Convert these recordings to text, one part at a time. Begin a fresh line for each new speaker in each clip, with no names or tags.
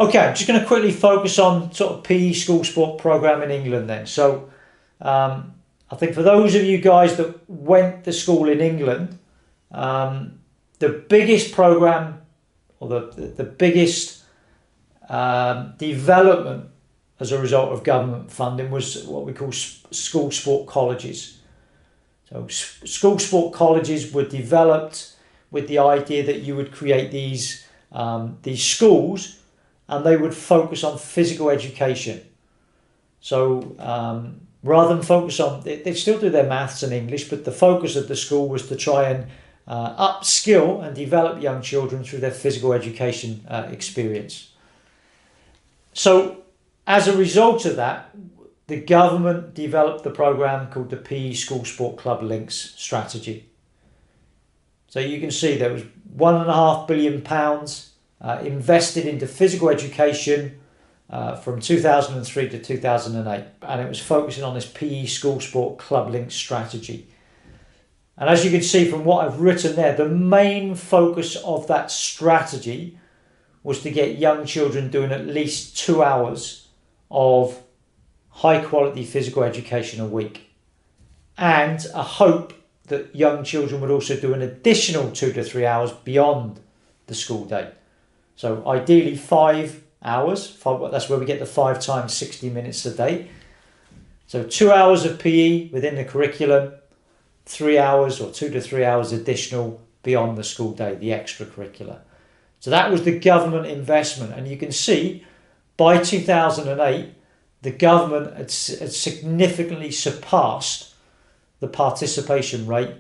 Okay, I'm just going to quickly focus on sort of PE school sport program in England then. So I think for those of you guys that went to school in England, the biggest program or the biggest development as a result of government funding was what we call school sport colleges. So school sport colleges were developed with the idea that you would create these schools and they would focus on physical education. So rather than focus on, they still do their maths and English, but the focus of the school was to try and upskill and develop young children through their physical education experience. So as a result of that, the government developed the program called the PE School Sport Club Links strategy. So you can see there was £1.5 billion invested into physical education from 2003 to 2008, and it was focusing on this PE School Sport Club Links strategy. And as you can see from what I've written there, the main focus of that strategy was to get young children doing at least 2 hours of high quality physical education a week, and a hope that young children would also do an additional 2 to 3 hours beyond the school day. So ideally 5 hours, that's where we get the 5 times 60 minutes a day. So 2 hours of PE within the curriculum, 3 hours or 2 to 3 hours additional beyond the school day, the extracurricular. So that was the government investment, and you can see by 2008 the government had significantly surpassed the participation rate.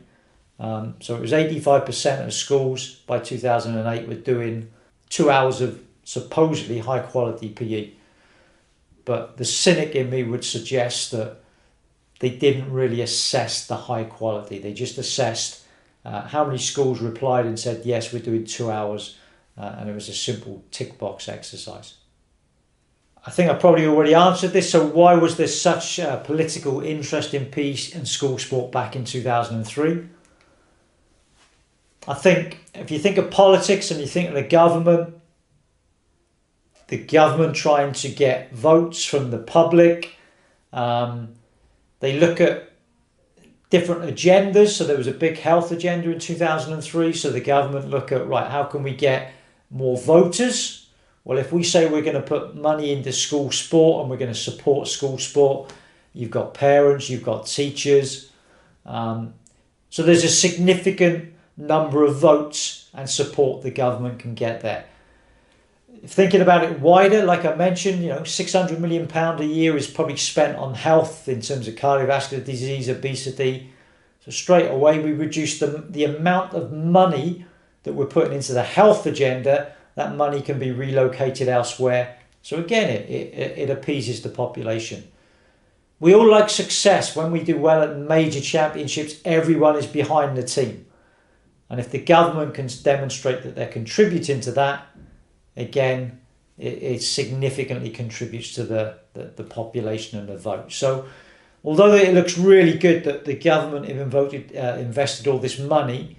So it was 85% of schools by 2008 were doing 2 hours of supposedly high quality PE. But the cynic in me would suggest that they didn't really assess the high quality. They just assessed how many schools replied and said, yes, we're doing 2 hours. And it was a simple tick box exercise. I think I probably already answered this. So why was there such political interest in PE and school sport back in 2003? I think if you think of politics and you think of the government trying to get votes from the public, they look at different agendas. So there was a big health agenda in 2003. So the government look at, right, how can we get more voters? Well, if we say we're going to put money into school sport and we're going to support school sport, you've got parents, you've got teachers. So there's a significant number of votes and support the government can get there. Thinking about it wider, like I mentioned, £600 million a year is probably spent on health in terms of cardiovascular disease, obesity. So straight away we reduce the amount of money that we're putting into the health agenda. That money can be relocated elsewhere. So again, it appeases the population. We all like success. When we do well at major championships, everyone is behind the team. And if the government can demonstrate that they're contributing to that, again, it significantly contributes to the population and the vote. So although it looks really good that the government invested all this money,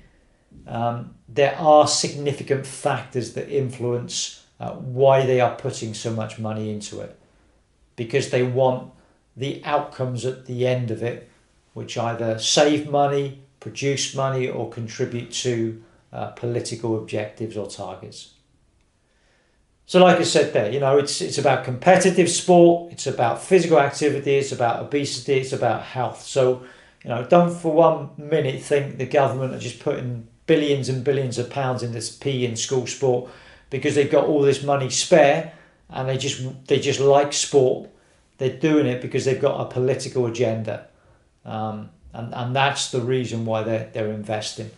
there are significant factors that influence why they are putting so much money into it, because they want the outcomes at the end of it, which either save money, produce money, or contribute to political objectives or targets. So like I said there, it's about competitive sport, it's about physical activity, it's about obesity, it's about health. So, don't for 1 minute think the government are just putting billions and billions of pounds in this PE and school sport because they've got all this money spare and they just like sport. They're doing it because they've got a political agenda, and that's the reason why they're investing.